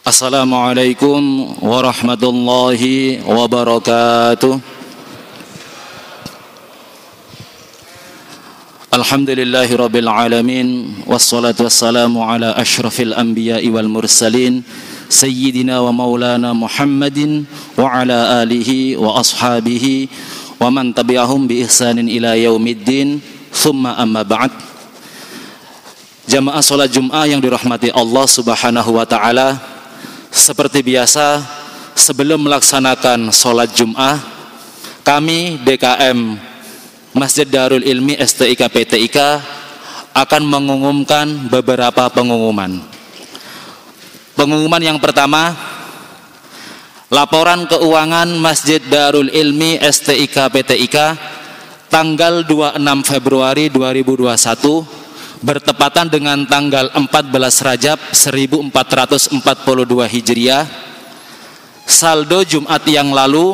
Assalamualaikum warahmatullahi wabarakatuh. Alhamdulillahi rabbil alamin, wassalatu wassalamu ala ashrafil anbiya'i wal mursalin, sayyidina wa maulana Muhammadin wa ala alihi wa ashabihi wa man tabi'ahum bi ihsanin ila yaumiddin. Thumma amma ba'd. Jamaah salat Jum'ah yang dirahmati Allah Subhanahu wa taala, seperti biasa sebelum melaksanakan salat Jum'ah, kami DKM Masjid Darul Ilmi STIK PTIK akan mengumumkan beberapa pengumuman. Pengumuman yang pertama, laporan keuangan Masjid Darul Ilmi STIK PTIK tanggal 26 Februari 2021 bertepatan dengan tanggal 14 Rajab 1442 Hijriah. Saldo Jumat yang lalu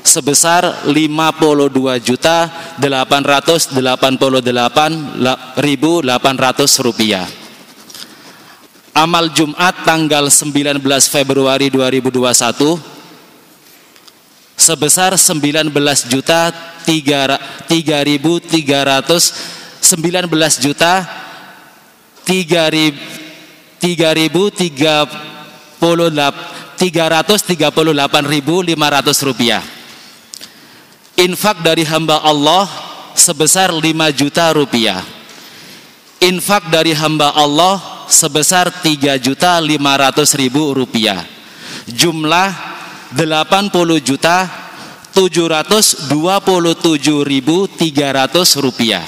sebesar 52.888.800 rupiah. Amal Jumat tanggal 19 Februari 2021 sebesar 338.500 rupiah. Infak dari hamba Allah sebesar 5 juta rupiah. Infak dari hamba Allah sebesar 3.500.000 rupiah. Jumlah 80.727.300 rupiah.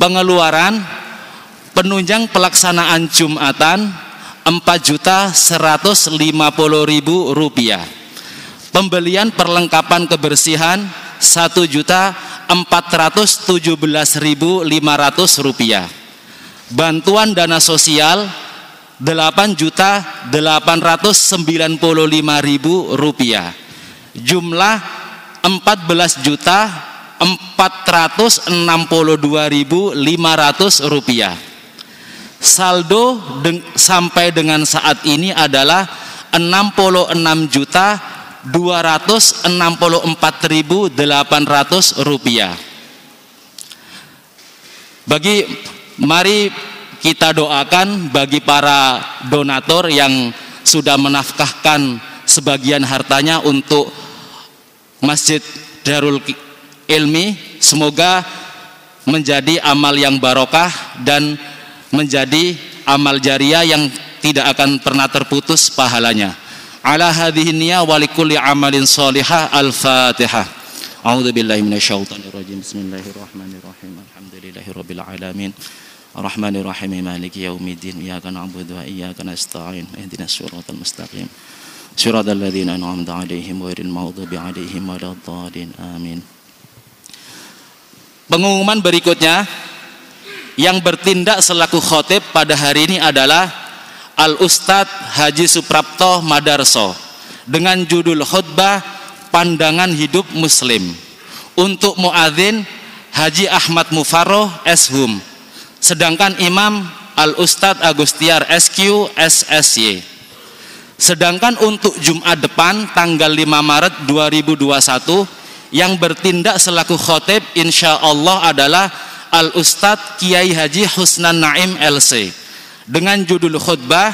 Pengeluaran penunjang pelaksanaan Jumatan 4.150.000 rupiah. Pembelian perlengkapan kebersihan 1.417.500 rupiah. Bantuan dana sosial 8.895.000 rupiah. Jumlah 14.462.500 rupiah. Saldo sampai dengan saat ini adalah 66.264.800 rupiah. Mari kita doakan bagi para donatur yang sudah menafkahkan sebagian hartanya untuk Masjid Darul Ilmi. Semoga menjadi amal yang barokah dan menjadi amal jariah yang tidak akan pernah terputus pahalanya. Ala hadhihi niyya wa likulli amalin sholihah. Al-Fatihah. A'udzu billahi minasyaitonir rajim. Bismillahirrahmanirrahim. Alhamdulillahirabbil alamin. Arrahmanir rahim. Maliki yaumiddin. Iyyaka na'budu wa iyyaka nasta'in. Ihdinas siratal mustaqim. Shiratal ladzina an'amta 'alaihim ghairil maghdubi 'alaihim waladdallin. Amin. Pengumuman berikutnya, yang bertindak selaku khotib pada hari ini adalah Al-Ustadz Haji Suprapto Madarso dengan judul khutbah Pandangan Hidup Muslim. Untuk muadzin Haji Ahmad Mufarroh SHUM, sedangkan imam Al-Ustadz Agustiar SQ SSY. Sedangkan untuk Jumat depan tanggal 5 Maret 2021 yang bertindak selaku khotib insyaallah adalah Al-Ustadz Kiai Haji Husnan Naim LC dengan judul khutbah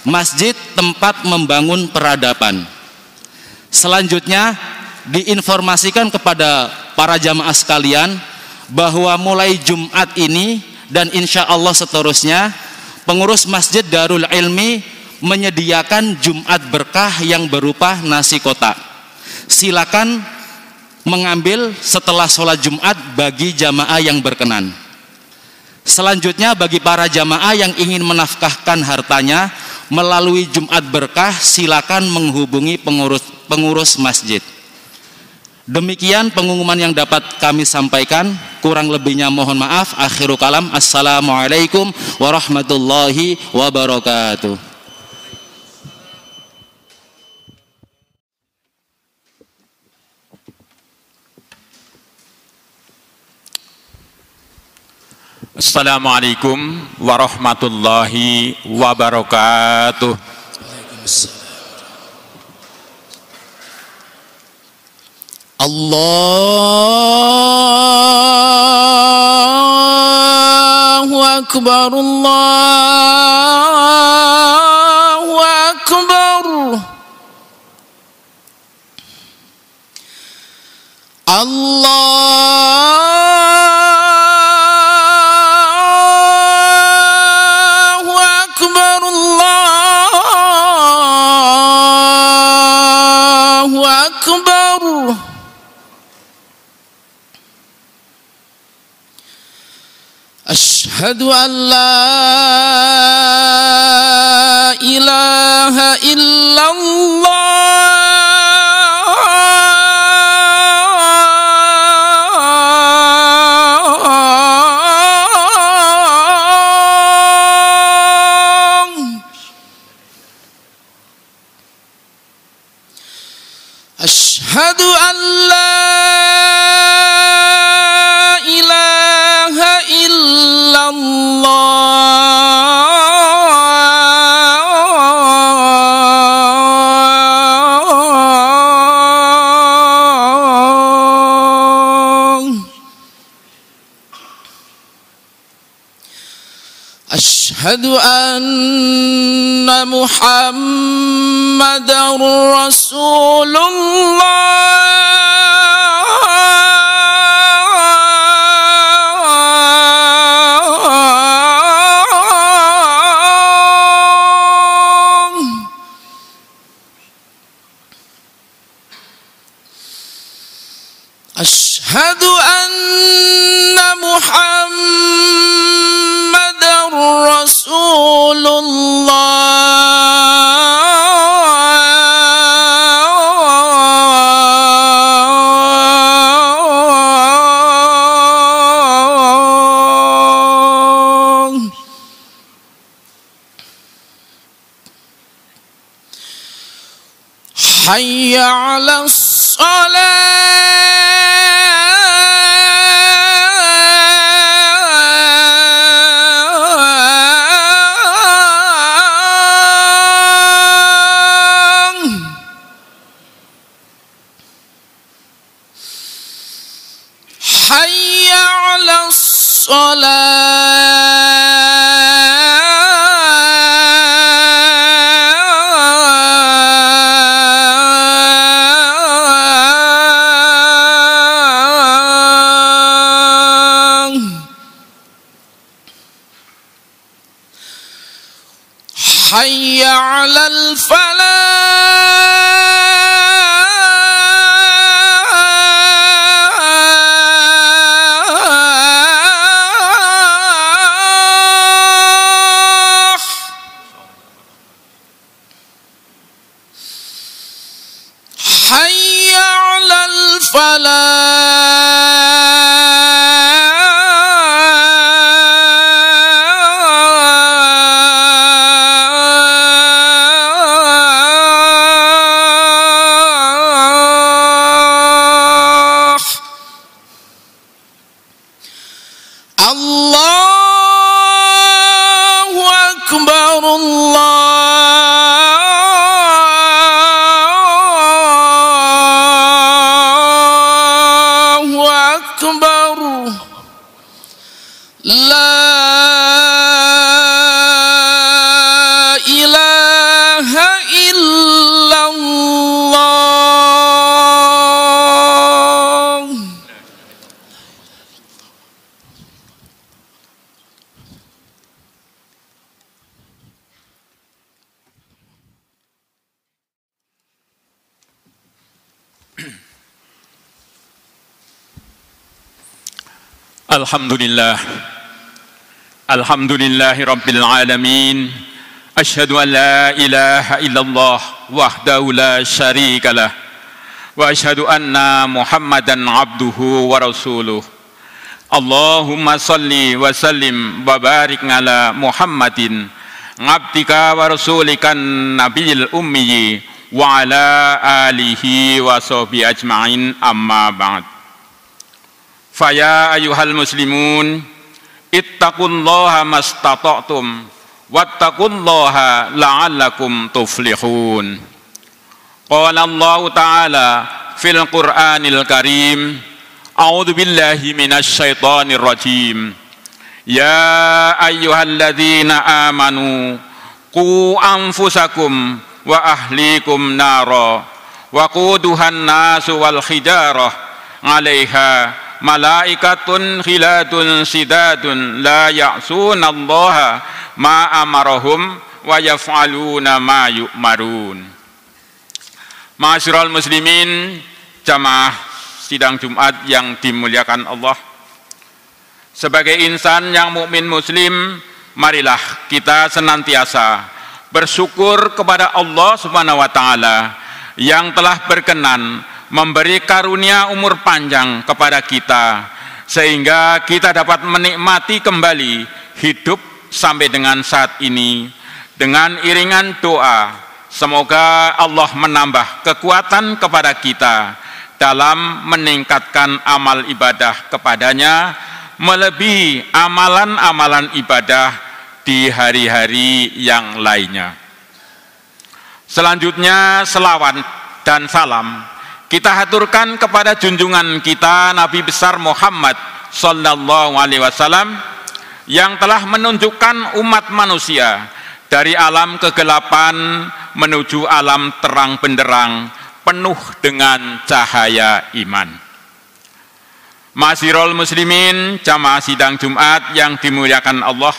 Masjid Tempat Membangun Peradaban. Selanjutnya diinformasikan kepada para jamaah sekalian bahwa mulai Jumat ini dan insya Allah seterusnya pengurus Masjid Darul Ilmi menyediakan Jumat berkah yang berupa nasi kotak. Silakan mengambil setelah sholat Jumat bagi jamaah yang berkenan. Selanjutnya bagi para jamaah yang ingin menafkahkan hartanya melalui Jumat berkah, silakan menghubungi pengurus masjid. Demikian pengumuman yang dapat kami sampaikan, kurang lebihnya mohon maaf. Akhirul kalam, assalamualaikum warahmatullahi wabarakatuh. Assalamualaikum warahmatullahi wabarakatuh. Allahu Akbar, Allahu Akbar. Allahu Akbar, Allahu Akbar. Asyhadu an la ilaha illallah. Asyhadu an la ilaha illallah. Asyhadu anna Muhammadar Rasulullah. Asyhadu anna Muhammadar Rasulullah. Hayya 'alas Hayya 'alas Hayya 'alal falah. Hayya 'alal falah. Allahu Akbar, Allahu Akbar. La ilaha illallah. Alhamdulillah. Alhamdulillahi Rabbil Alamin. Ashhadu an la ilaha illallah wahdahu la syarikalah. Wa ashhadu anna Muhammadan abduhu wa rasuluh. Allahumma salli wa sallim wa barik ala Muhammadin abdika wa rasulikan nabiyil ummi wa ala alihi wa sahbihi ajma'in, amma ba'd. Faya ayuhal muslimun, ittaqullaha mastata'tum wattaqullaha la'allakum tuflihun. Qala Allah Ta'ala fil Qur'anil Karim, a'udzu billahi minasy syaithanir rajim. Ya ayyuhalladzina amanu qu anfusakum wa ahlikum nara wa quduhan nasu wal hijarah 'alaiha malaikatun khilatun sidadun la ya'sunallaha ma amarahum wa yaf'aluna ma yu'marun. Ma'asyiral muslimin, jamaah sidang Jumat yang dimuliakan Allah. Sebagai insan yang mukmin muslim, marilah kita senantiasa bersyukur kepada Allah Subhanahu wa taala yang telah berkenan memberi karunia umur panjang kepada kita sehingga kita dapat menikmati kembali hidup sampai dengan saat ini. Dengan iringan doa, semoga Allah menambah kekuatan kepada kita dalam meningkatkan amal ibadah kepadanya melebihi amalan-amalan ibadah di hari-hari yang lainnya. Selanjutnya selawat dan salam kita haturkan kepada junjungan kita Nabi besar Muhammad sallallahu alaihi wasallam yang telah menunjukkan umat manusia dari alam kegelapan menuju alam terang benderang penuh dengan cahaya iman. Ma'asyiral muslimin, jamaah sidang Jumat yang dimuliakan Allah.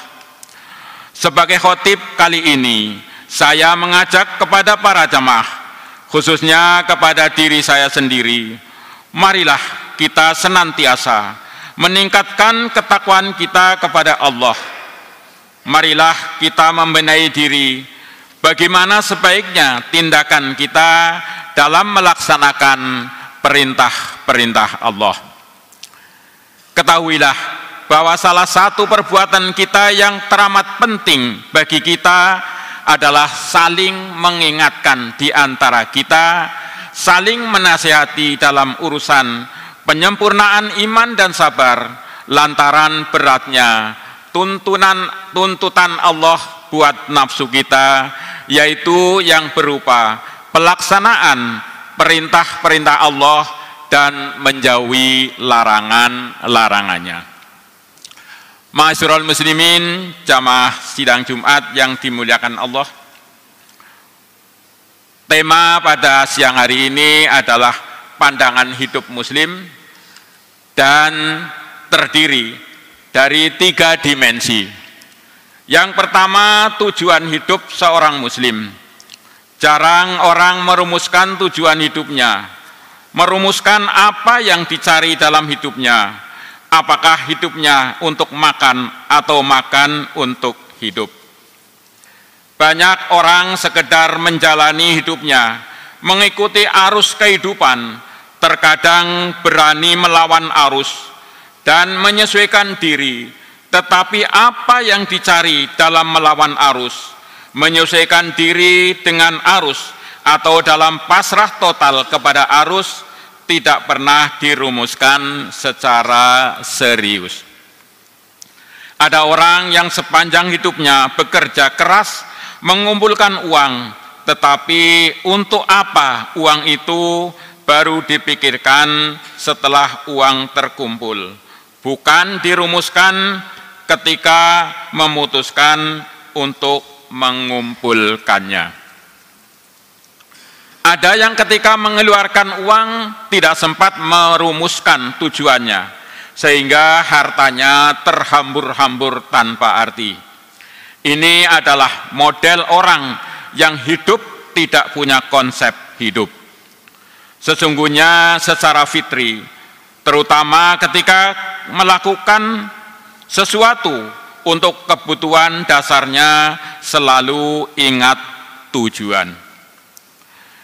Sebagai khotib kali ini, saya mengajak kepada para jamaah, khususnya kepada diri saya sendiri, marilah kita senantiasa meningkatkan ketakwaan kita kepada Allah. Marilah kita membenahi diri bagaimana sebaiknya tindakan kita dalam melaksanakan perintah-perintah Allah. Ketahuilah bahwa salah satu perbuatan kita yang teramat penting bagi kita adalah saling mengingatkan di antara kita, saling menasihati dalam urusan penyempurnaan iman dan sabar lantaran beratnya tuntutan Allah buat nafsu kita, yaitu yang berupa pelaksanaan perintah-perintah Allah dan menjauhi larangan-larangannya. Ma'asyiral muslimin, jamaah sidang Jumat yang dimuliakan Allah. Tema pada siang hari ini adalah pandangan hidup muslim dan terdiri dari 3 dimensi. Yang pertama, tujuan hidup seorang muslim. Jarang orang merumuskan tujuan hidupnya, merumuskan apa yang dicari dalam hidupnya. Apakah hidupnya untuk makan atau makan untuk hidup? Banyak orang sekedar menjalani hidupnya, mengikuti arus kehidupan, terkadang berani melawan arus dan menyesuaikan diri, tetapi apa yang dicari dalam melawan arus, menyesuaikan diri dengan arus atau dalam pasrah total kepada arus tidak pernah dirumuskan secara serius. Ada orang yang sepanjang hidupnya bekerja keras mengumpulkan uang, tetapi untuk apa uang itu baru dipikirkan setelah uang terkumpul, bukan dirumuskan ketika memutuskan untuk mengumpulkannya. Ada yang ketika mengeluarkan uang tidak sempat merumuskan tujuannya, sehingga hartanya terhambur-hambur tanpa arti. Ini adalah model orang yang hidup tidak punya konsep hidup. Sesungguhnya secara fitri, terutama ketika melakukan sesuatu untuk kebutuhan dasarnya, selalu ingat tujuan.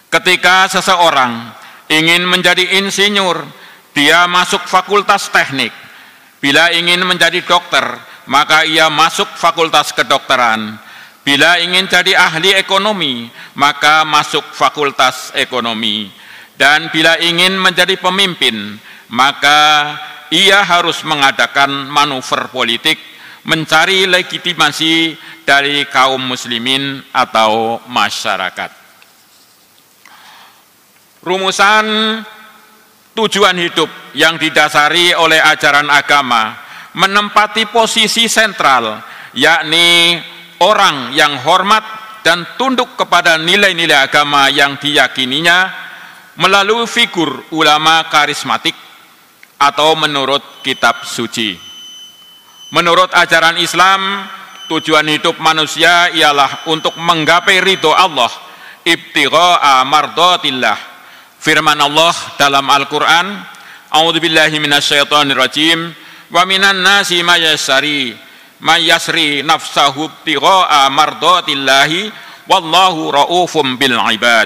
Ketika seseorang ingin menjadi insinyur, dia masuk fakultas teknik. Bila ingin menjadi dokter, maka ia masuk fakultas kedokteran. Bila ingin jadi ahli ekonomi, maka masuk fakultas ekonomi. Dan bila ingin menjadi pemimpin, maka ia harus mengadakan manuver politik mencari legitimasi dari kaum muslimin atau masyarakat. Rumusan tujuan hidup yang didasari oleh ajaran agama menempati posisi sentral, yakni orang yang hormat dan tunduk kepada nilai-nilai agama yang diyakininya melalui figur ulama karismatik atau menurut kitab suci. Menurut ajaran Islam, tujuan hidup manusia ialah untuk menggapai ridho Allah, ibtigha'a mardatillah. Firman Allah dalam Al-Quran, A'udzubillahi minasyaitonirrajim, wa minan nasi mayasri nafsahu ibtigha'a mardatillahi wallahu raufum bil ibad.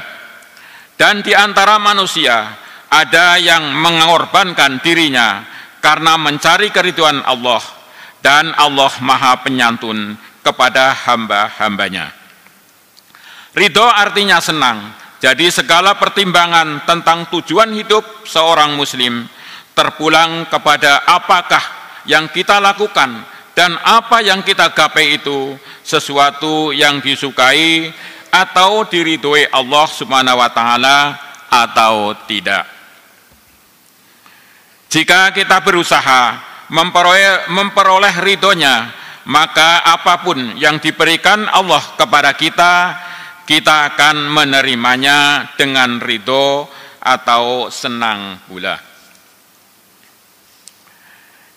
Dan di antara manusia ada yang mengorbankan dirinya karena mencari keridhaan Allah, dan Allah Maha Penyantun kepada hamba-hambanya. Ridho artinya senang. Jadi segala pertimbangan tentang tujuan hidup seorang muslim terpulang kepada apakah yang kita lakukan dan apa yang kita gapai itu sesuatu yang disukai atau diridhoi Allah Subhanahu wa taala atau tidak. Jika kita berusaha memperoleh ridhonya, maka apapun yang diberikan Allah kepada kita, kita akan menerimanya dengan ridho atau senang pula.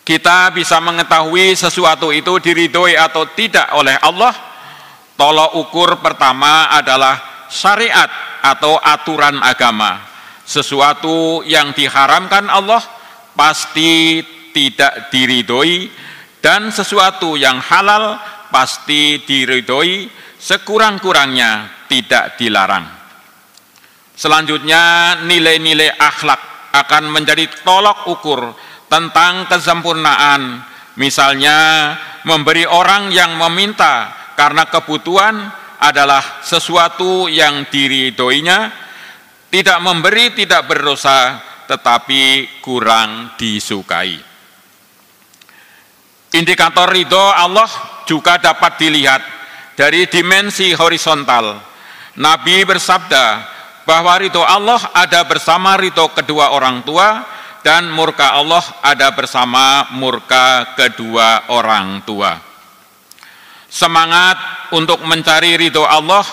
Kita bisa mengetahui sesuatu itu diridhoi atau tidak oleh Allah. Tolok ukur pertama adalah syariat atau aturan agama. Sesuatu yang diharamkan Allah pasti tidak diridhoi, dan sesuatu yang halal pasti diridhoi, sekurang-kurangnya tidak dilarang. Selanjutnya, nilai-nilai akhlak akan menjadi tolok ukur tentang kesempurnaan. Misalnya, memberi orang yang meminta karena kebutuhan adalah sesuatu yang diridhoinya. Tidak memberi tidak berdosa, tetapi kurang disukai. Indikator ridho Allah juga dapat dilihat dari dimensi horizontal. Nabi bersabda bahwa ridho Allah ada bersama ridho kedua orang tua, dan murka Allah ada bersama murka kedua orang tua. Semangat untuk mencari ridho Allah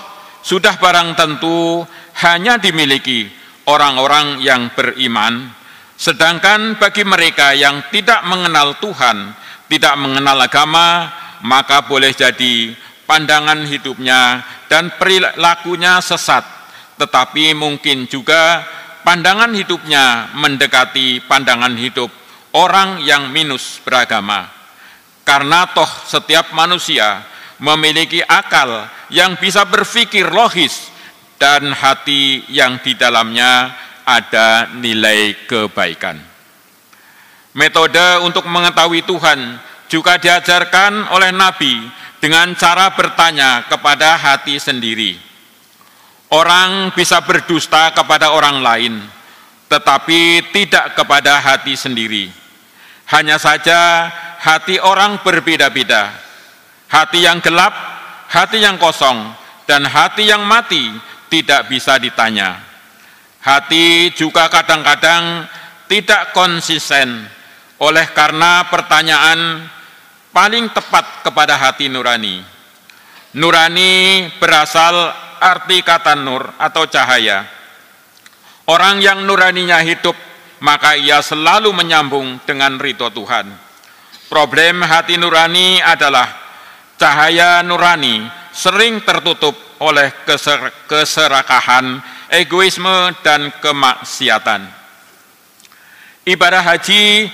sudah barang tentu hanya dimiliki orang-orang yang beriman, sedangkan bagi mereka yang tidak mengenal Tuhan, tidak mengenal agama, maka boleh jadi pandangan hidupnya dan perilakunya sesat, tetapi mungkin juga pandangan hidupnya mendekati pandangan hidup orang yang minus beragama. Karena toh setiap manusia memiliki akal yang bisa berpikir logis dan hati yang di dalamnya ada nilai kebaikan. Metode untuk mengetahui Tuhan juga diajarkan oleh Nabi dengan cara bertanya kepada hati sendiri. Orang bisa berdusta kepada orang lain, tetapi tidak kepada hati sendiri. Hanya saja hati orang berbeda-beda. Hati yang gelap, hati yang kosong, dan hati yang mati tidak bisa ditanya. Hati juga kadang-kadang tidak konsisten. Oleh karena pertanyaan paling tepat kepada hati nurani. Nurani berasal arti kata nur atau cahaya. Orang yang nuraninya hidup, maka ia selalu menyambung dengan ridho Tuhan. Problem hati nurani adalah cahaya nurani sering tertutup oleh keserakahan, egoisme, dan kemaksiatan. Ibadah haji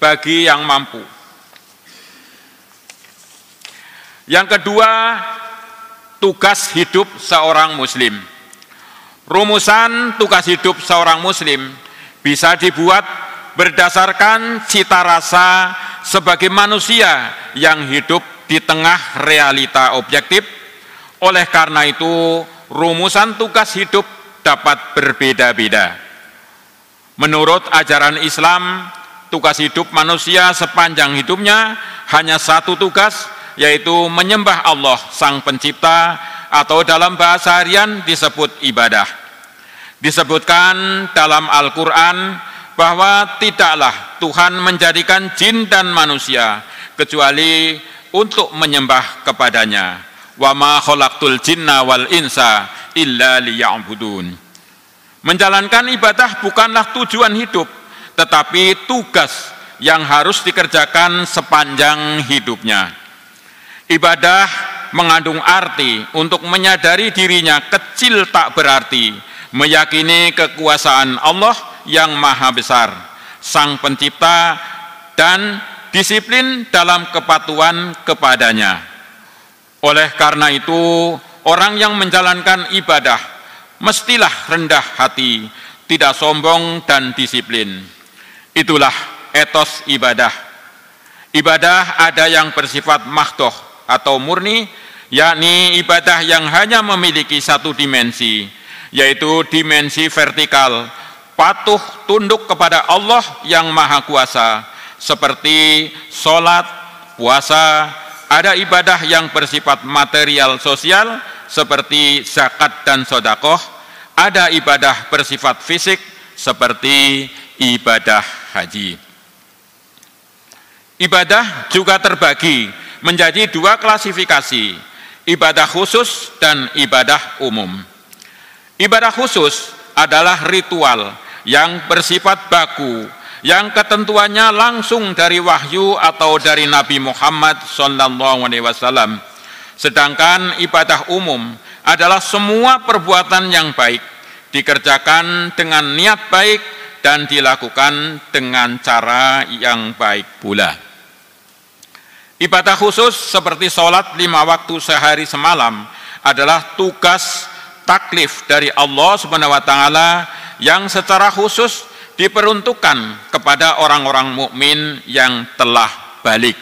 bagi yang mampu. Yang kedua, tugas hidup seorang muslim. Rumusan tugas hidup seorang muslim bisa dibuat berdasarkan cita rasa sebagai manusia yang hidup di tengah realita objektif. Oleh karena itu, rumusan tugas hidup dapat berbeda-beda. Menurut ajaran Islam, tugas hidup manusia sepanjang hidupnya hanya satu tugas, yaitu menyembah Allah Sang Pencipta, atau dalam bahasa harian disebut ibadah. Disebutkan dalam Al-Quran bahwa tidaklah Tuhan menjadikan jin dan manusia kecuali untuk menyembah kepadanya. Wa ma khalaqtul jinna wal insa illa liya'budun. Menjalankan ibadah bukanlah tujuan hidup, tetapi tugas yang harus dikerjakan sepanjang hidupnya. Ibadah mengandung arti untuk menyadari dirinya kecil tak berarti, meyakini kekuasaan Allah yang maha besar, Sang Pencipta, dan disiplin dalam kepatuhan kepadanya. Oleh karena itu, orang yang menjalankan ibadah mestilah rendah hati, tidak sombong dan disiplin. Itulah etos ibadah. Ibadah ada yang bersifat mahdhoh atau murni, yakni ibadah yang hanya memiliki satu dimensi, yaitu dimensi vertikal, patuh tunduk kepada Allah yang maha kuasa, seperti sholat, puasa. Ada ibadah yang bersifat material sosial, seperti zakat dan sedekah. Ada ibadah bersifat fisik, seperti ibadah haji. Ibadah juga terbagi menjadi dua klasifikasi, ibadah khusus dan ibadah umum. Ibadah khusus adalah ritual yang bersifat baku, yang ketentuannya langsung dari wahyu atau dari Nabi Muhammad SAW. Sedangkan ibadah umum adalah semua perbuatan yang baik, dikerjakan dengan niat baik dan dilakukan dengan cara yang baik pula. Ibadah khusus seperti sholat 5 waktu sehari semalam adalah tugas taklif dari Allah SWT yang secara khusus diperuntukkan kepada orang-orang mukmin yang telah balik.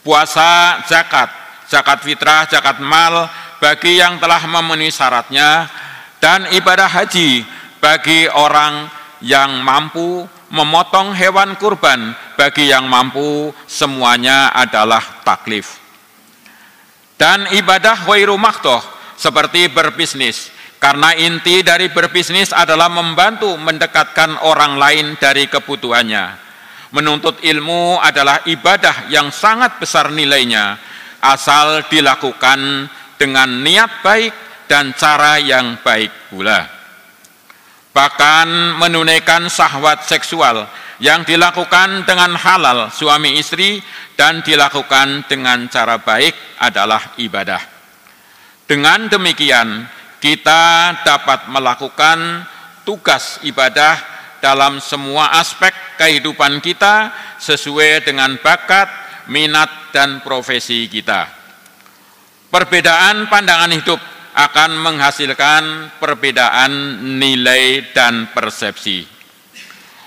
Puasa, zakat fitrah, zakat mal bagi yang telah memenuhi syaratnya, dan ibadah haji bagi orang yang mampu, memotong hewan kurban bagi yang mampu, semuanya adalah taklif. Dan ibadah ghairu mahdhoh seperti berbisnis, karena inti dari berbisnis adalah membantu mendekatkan orang lain dari kebutuhannya. Menuntut ilmu adalah ibadah yang sangat besar nilainya, asal dilakukan dengan niat baik dan cara yang baik pula. Bahkan menunaikan syahwat seksual yang dilakukan dengan halal suami istri dan dilakukan dengan cara baik adalah ibadah. Dengan demikian, kita dapat melakukan tugas ibadah dalam semua aspek kehidupan kita sesuai dengan bakat, minat, dan profesi kita. Perbedaan pandangan hidup akan menghasilkan perbedaan nilai dan persepsi.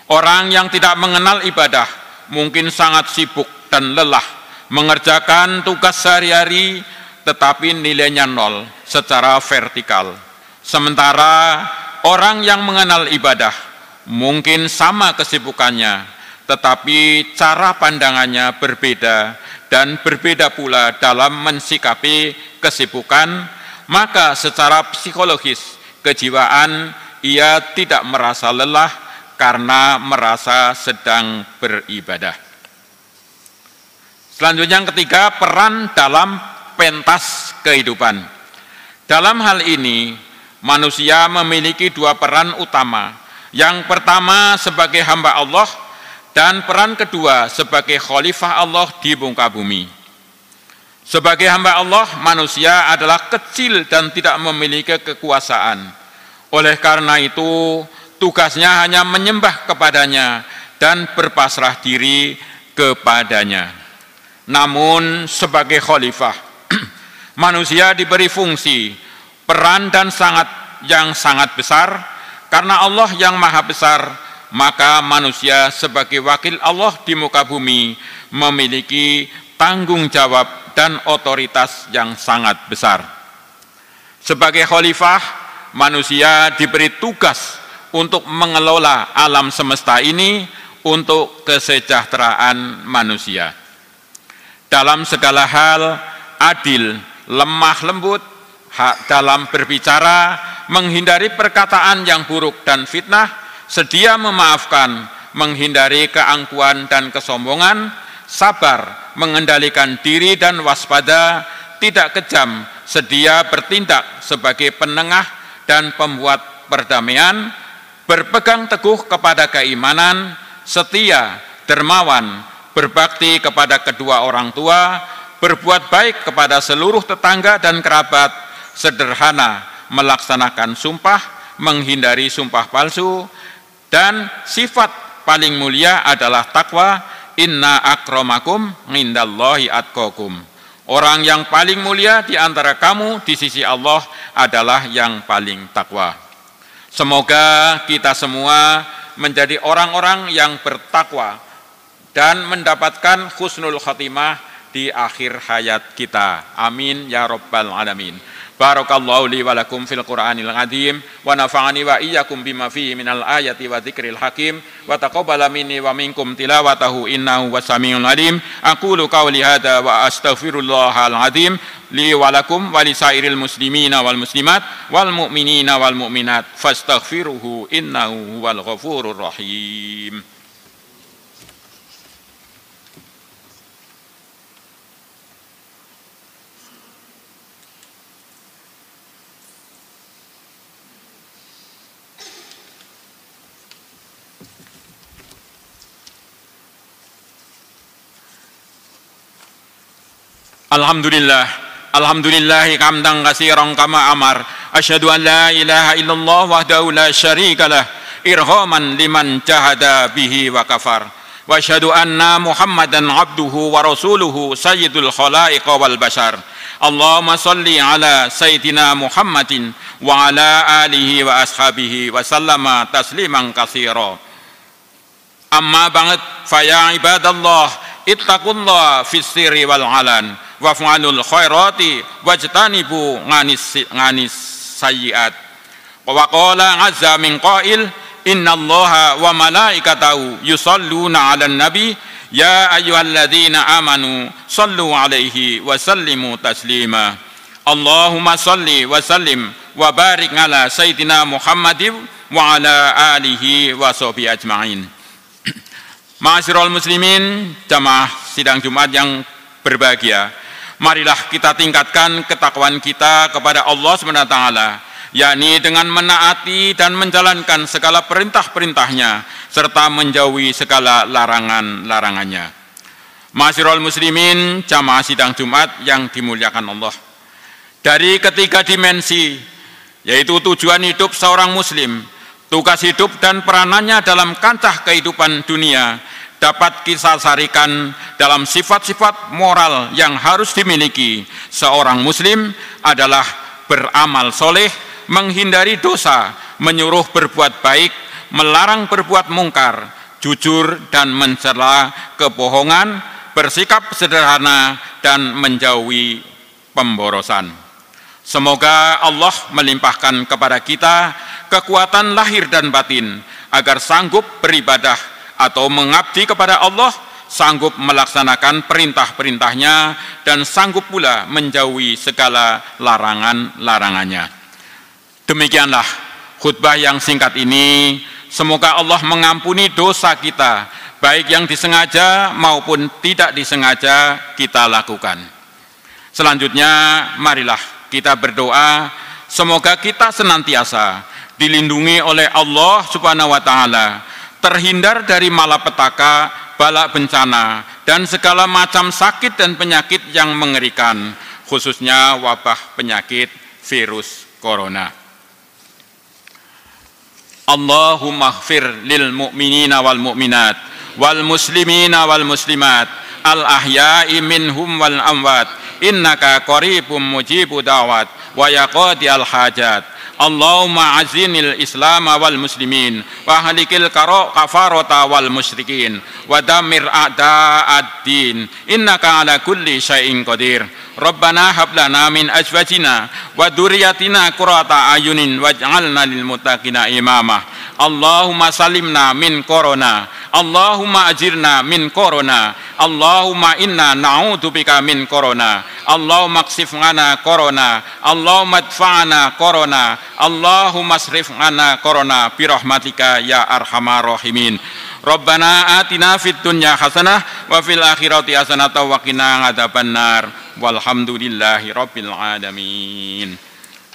Orang yang tidak mengenal ibadah mungkin sangat sibuk dan lelah mengerjakan tugas sehari-hari, tetapi nilainya 0 secara vertikal. Sementara orang yang mengenal ibadah mungkin sama kesibukannya, tetapi cara pandangannya berbeda dan berbeda pula dalam mensikapi kesibukan. Maka secara psikologis, kejiwaan, ia tidak merasa lelah karena merasa sedang beribadah. Selanjutnya yang ketiga, peran dalam pentas kehidupan. Dalam hal ini, manusia memiliki 2 peran utama. Yang pertama sebagai hamba Allah, dan peran kedua sebagai khalifah Allah di muka bumi. Sebagai hamba Allah, manusia adalah kecil dan tidak memiliki kekuasaan. Oleh karena itu, tugasnya hanya menyembah kepadanya dan berpasrah diri kepadanya. Namun sebagai khalifah, manusia diberi fungsi, peran dan yang sangat besar. Karena Allah yang maha besar, maka manusia sebagai wakil Allah di muka bumi memiliki tanggung jawab dan otoritas yang sangat besar. Sebagai khalifah, manusia diberi tugas untuk mengelola alam semesta ini untuk kesejahteraan manusia. Dalam segala hal adil, lemah lembut, hak dalam berbicara, menghindari perkataan yang buruk dan fitnah, sedia memaafkan, menghindari keangkuhan dan kesombongan, sabar, mengendalikan diri dan waspada, tidak kejam, sedia bertindak sebagai penengah dan pembuat perdamaian, berpegang teguh kepada keimanan, setia, dermawan, berbakti kepada kedua orang tua, berbuat baik kepada seluruh tetangga dan kerabat, sederhana, melaksanakan sumpah, menghindari sumpah palsu, dan sifat paling mulia adalah takwa. Inna akramakum indallahi atqakum. Orang yang paling mulia di antara kamu di sisi Allah adalah yang paling takwa. Semoga kita semua menjadi orang-orang yang bertakwa dan mendapatkan husnul khatimah di akhir hayat kita. Amin ya rabbal alamin. Barakallahu li wa lakum fil Qur'anil azim wa nafa'ani wa iyyakum bima fihi minal ayati wa dzikril hakim wa taqabbala minni wa minkum tilawatahu innahu wasamiul alim. Aqulu qawli hadza wa astaghfirullahal azim li wa lakum wa lisairil muslimina wal muslimat wal mu'minina wal mu'minat fastaghfiruhu innahu huwal ghafurur rahim. Alhamdulillah, alhamdulillahi hamdan katsiran kama amar. Asyhadu an la ilaha illallah wahdahu la syarikalah irhaman liman jahada bihi wa kafar. Wa asyhadu anna Muhammadan abduhu wa rasuluhu sayyidul khalaiq wal bashar. Allahumma salli ala sayyidina Muhammadin wa ala alihi wa ashabihi wa sallama tasliman katsira. Amma ba'd, fa ya ibadallah ittaqullah fis sirri wal alan waf'alul khairati wajtanibu nganis sayyiat. Wa qala azza min qail innallaha wa malaikatahu yusalluna 'alan nabi ya ayyuhalladzina amanu sallu 'alaihi wa sallimu taslima. Allahumma salli wa sallim wa barik ala sayyidina Muhammadin wa ala alihi wa sahbihi ajma'in. Ma'asyiral muslimin, jamaah sidang Jumat yang berbahagia, marilah kita tingkatkan ketakwaan kita kepada Allah SWT, yakni dengan menaati dan menjalankan segala perintah-perintahnya serta menjauhi segala larangan-larangannya. Ma'asyiral muslimin, jamaah sidang Jumat yang dimuliakan Allah, dari ketiga dimensi, yaitu tujuan hidup seorang muslim, tugas hidup dan peranannya dalam kancah kehidupan dunia, dapat kita sarikan dalam sifat-sifat moral yang harus dimiliki seorang muslim adalah beramal soleh, menghindari dosa, menyuruh berbuat baik, melarang berbuat mungkar, jujur dan mencela kebohongan, bersikap sederhana dan menjauhi pemborosan. Semoga Allah melimpahkan kepada kita kekuatan lahir dan batin agar sanggup beribadah atau mengabdi kepada Allah, sanggup melaksanakan perintah-perintahnya, dan sanggup pula menjauhi segala larangan-larangannya. Demikianlah khutbah yang singkat ini. Semoga Allah mengampuni dosa kita, baik yang disengaja maupun tidak disengaja kita lakukan. Selanjutnya, marilah kita berdoa, semoga kita senantiasa dilindungi oleh Allah Subhanahu wa Ta'ala, terhindar dari malapetaka, bala bencana, dan segala macam sakit dan penyakit yang mengerikan, khususnya wabah penyakit virus corona. Allahumma ighfir lil mu'minina wal mu'minat wal muslimina wal muslimat al ahya'i minhum wal amwat innaka qaribum mujibu da'wat wa yaqadi al hajat. Allahumma azinil islam wal muslimin wa halikil kafarata wal musyrikin wa damir a'da'ad-din innaka ala kulli syai'in qadir. Rabbana hab lana min azwajina wa dzurriyyatina qurrata ayunin waj'alna lil muttaqina imama. Allahumma salimna min corona, Allahumma ajirna min corona, Allahumma inna na'udzubika min corona, Allahumma ksif ngana corona, Allahumma adfa'na corona, Allahumma asrif ngana corona birahmatika ya arhamar rahimin. Rabbana atina fid dunya hasanah wa fil akhirati hasanah wa qina adzabannar. Walhamdulillahi rabbil alamin.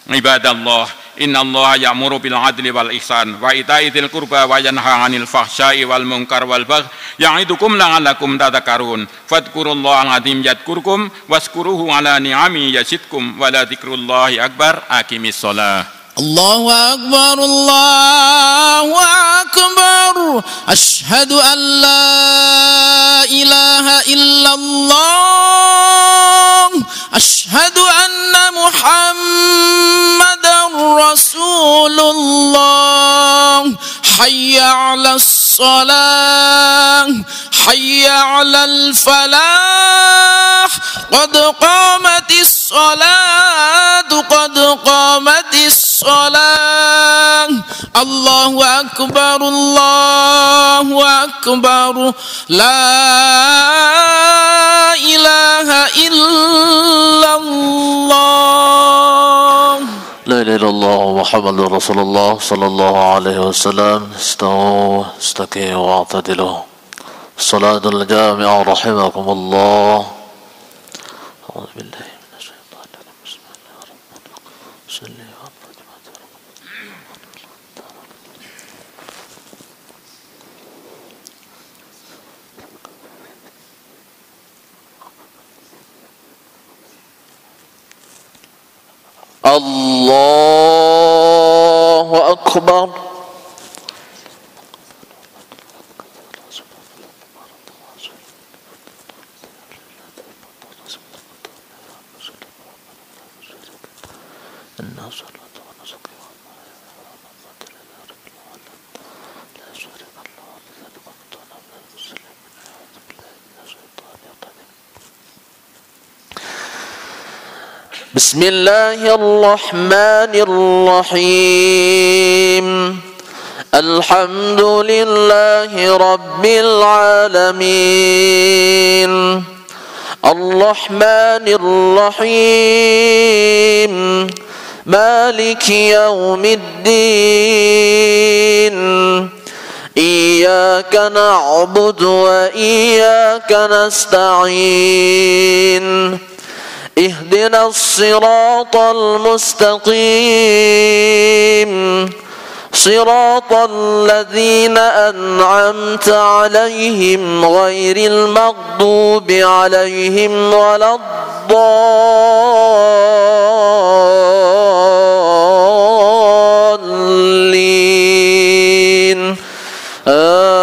Ibadallah, innallaha ya'muru bil adli wal ihsan wa ita'i dzil qurba wa yanha 'anil fahsya'i wal munkar wal baghi ya'idukum la'allakum tadhakkarun. Fadhkurullaha al-'azim yadhkurkum waskuruhu 'ala ni'ami yazidkum wa la dzikrullahi akbar. Aqimis shalah. الله أكبر الله أكبر أشهد أن لا إله إلا الله أشهد أن محمدا رسول الله حي على الصلاة حي على الفلاح قد قامت الصلاة قد قامت الصلاة الله أكبر الله أكبر لا إله إلا الله لا إله إلا الله محمد رسول الله صلى الله عليه وسلم. استووا استقيموا واعتدلوا. الصلاة الجامعة رحمكم الله. أعوذ بالله من الشيطان الرجيم. بسم الله الرحمن الرحيم. صل الله أكبر. بسم الله الرحمن الرحيم. الحمد لله رب العالمين الرحمن الرحيم مالك يوم الدين إياك نعبد وإياك نستعين اهدنا الصراط المستقيم صراط الذين أنعمت عليهم غير المغضوب عليهم ولا الضالين آمين.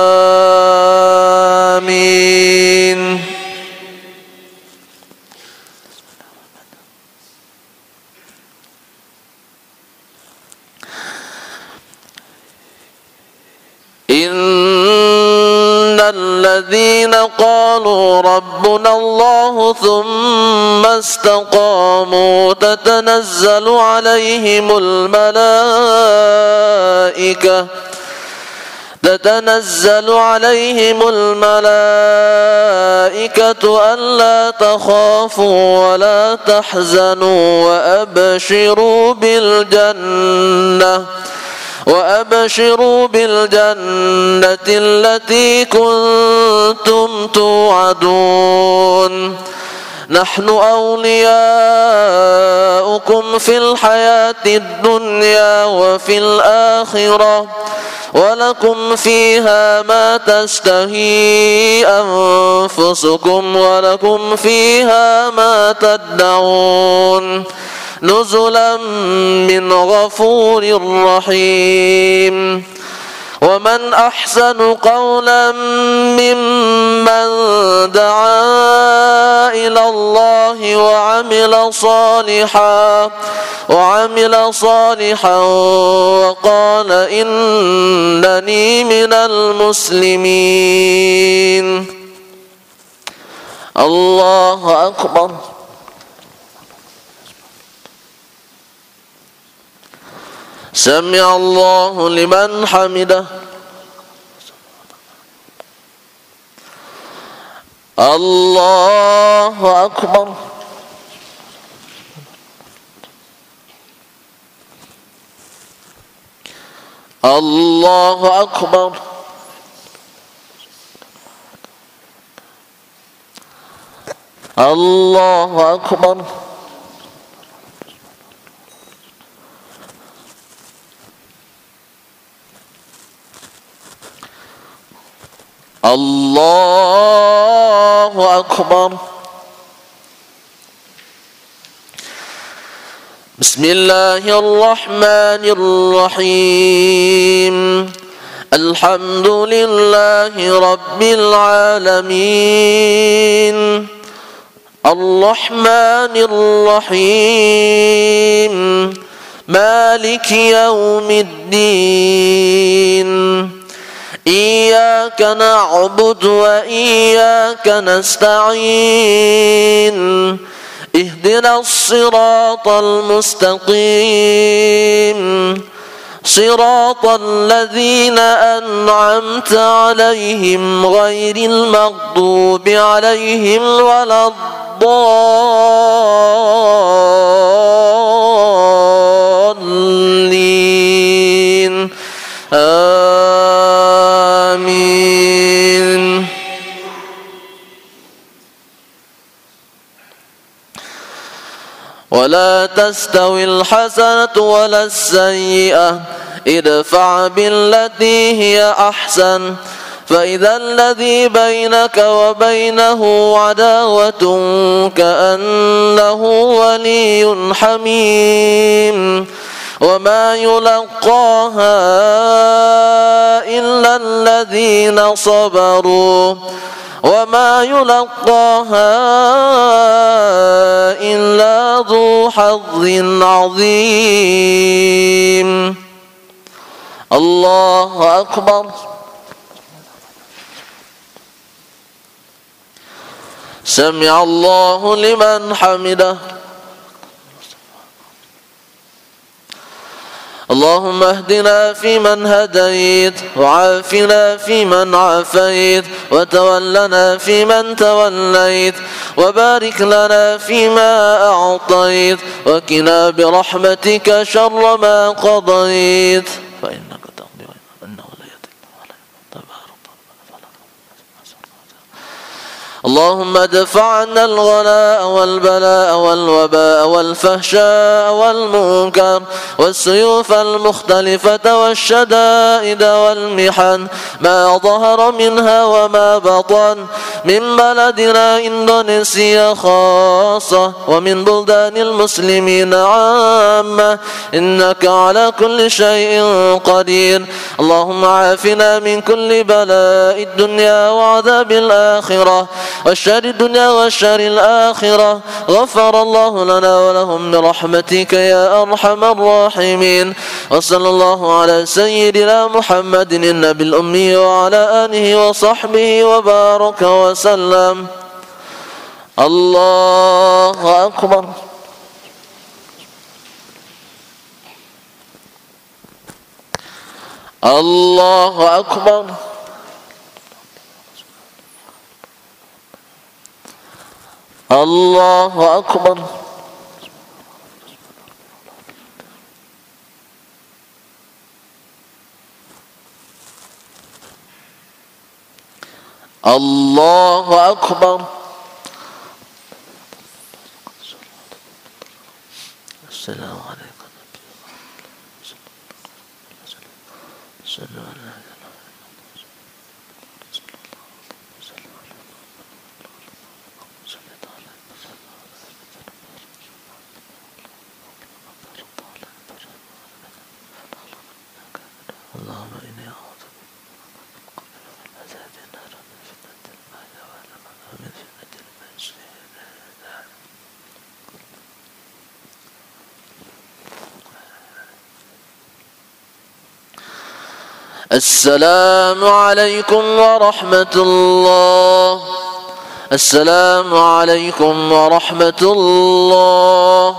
إن الذين قالوا ربنا الله ثم استقاموا تتنزل عليهم الملائكة ألا تخافوا ولا تحزنوا وأبشروا بالجنة التي كنتم توعدون. نحن أولياؤكم في الحياة الدنيا وفي الآخرة ولكم فيها ما تشتهي أنفسكم ولكم فيها ما تدعون نزلا من غفور رحيم. ومن أحسن قولا ممن دعا إلى الله وعمل صالحا وقال إنني من المسلمين. الله أكبر. سمع الله لمن حمده الله أكبر الله أكبر الله أكبر الله أكبر بسم الله الرحمن الرحيم الحمد لله رب العالمين الرحمن الرحيم مالك يوم الدين إياك نعبد وإياك نستعين اهدنا الصراط المستقيم صراط الذين أنعمت عليهم غير المغضوب عليهم ولا الضالين آمين ولا تستوي الحسنة ولا السيئة ادفع بالتي هي أحسن فإذا الذي بينك وبينه عداوة كأنه ولي حميم وما يلقاها إلا الذين صبروا وما يلقاها إلا ذو حظ عظيم الله أكبر سمع الله لمن حمده اللهم اهدنا فيمن هديت وعافنا فيمن عافيت وتولنا فيمن توليت وبارك لنا فيما أعطيت وقنا برحمتك شر ما قضيت فإنك تقضي وإنه لا يضل ولا تبارك اللهم ادفع عنا الغلاء والبلاء والوباء والفحشاء والمنكر والسيوف المختلفة والشدائد والمحن ما ظهر منها وما بطن من بلدنا إندونيسيا خاصة ومن بلدان المسلمين عامة إنك على كل شيء قدير اللهم عافنا من كل بلاء الدنيا وعذاب الآخرة والشر الدنيا والشر الآخرة غفر الله لنا ولهم برحمتك يا أرحم الراحمين وصلى الله على سيدنا محمد النبي الأمي وعلى آله وصحبه وبارك وسلم الله أكبر الله أكبر الله أكبر الله أكبر السلام عليكم اللهم إني أعوذ بك من عذاب النار ومن فتنة المحيا والممات ومن فتنة المسيح الدجال السلام عليكم ورحمة الله السلام عليكم ورحمة الله